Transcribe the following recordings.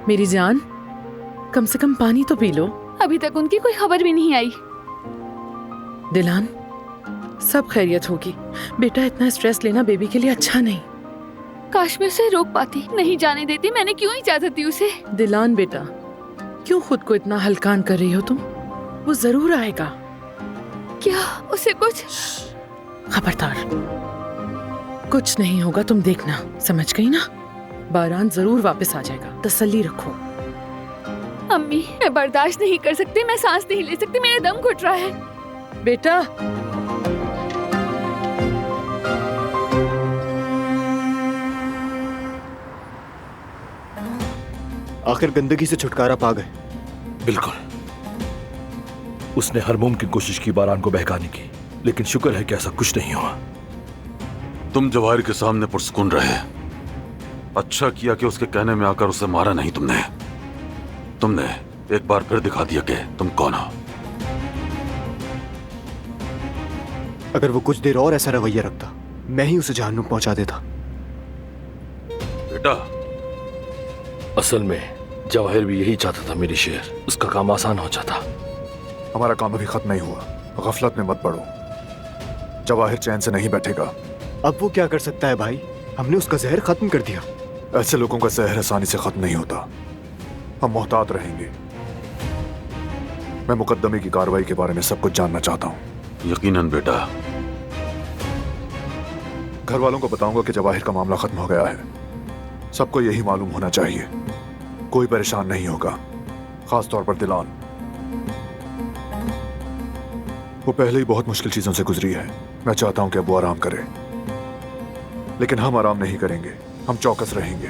मेरी जान, कम से कम पानी तो पी लो। अभी तक उनकी कोई खबर भी नहीं आई। दिलान, सब खैरियत होगी। बेटा, इतना स्ट्रेस लेना बेबी के लिए अच्छा नहीं। काश मैं उसे रोक पाती, नहीं जाने देती। मैंने क्यों इजाजत दी उसे? दिलान बेटा, क्यों खुद को इतना हल्कान कर रही हो तुम? वो जरूर आएगा। क्या उसे कुछ? खबरदार, कुछ नहीं होगा, तुम देखना। समझ गई ना? बारान जरूर वापस आ जाएगा, तसल्ली रखो। अम्मी, मैं बर्दाश्त नहीं कर सकती, मैं सांस नहीं ले सकती, मेरा दम घुट रहा है। बेटा, आखिर गंदगी से छुटकारा पा गए। बिल्कुल। उसने हर मुमकिन कोशिश की बारान को बहकाने की, लेकिन शुक्र है कि ऐसा कुछ नहीं हुआ। तुम जवाहिर के सामने पुरसुकून रहे। अच्छा किया कि उसके कहने में आकर उसे मारा नहीं तुमने एक बार फिर दिखा दिया कि तुम कौन हो। अगर वो कुछ देर और ऐसा रवैया रखता, मैं ही उसे जहन्नुम पहुंचा देता। बेटा, असल में जवाहिर भी यही चाहता था मेरी शेर, उसका काम आसान हो जाता। हमारा काम अभी खत्म नहीं हुआ, गफलत में मत पड़ो। जवाहिर चैन से नहीं बैठेगा। अब वो क्या कर सकता है भाई? हमने उसका जहर खत्म कर दिया। ऐसे लोगों का जहर आसानी से खत्म नहीं होता। हम मोहतात रहेंगे। मैं मुकद्दमे की कार्रवाई के बारे में सब कुछ जानना चाहता हूँ। यकीनन बेटा। घर वालों को बताऊंगा कि जवाहिर का मामला खत्म हो गया है। सबको यही मालूम होना चाहिए। कोई परेशान नहीं होगा, खास तौर पर दिलान। वो पहले ही बहुत मुश्किल चीजों से गुजरी है। मैं चाहता हूं कि अब वो आराम करे, लेकिन हम आराम नहीं करेंगे। हम चौकस रहेंगे।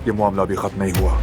ये मामला अभी खत्म नहीं हुआ।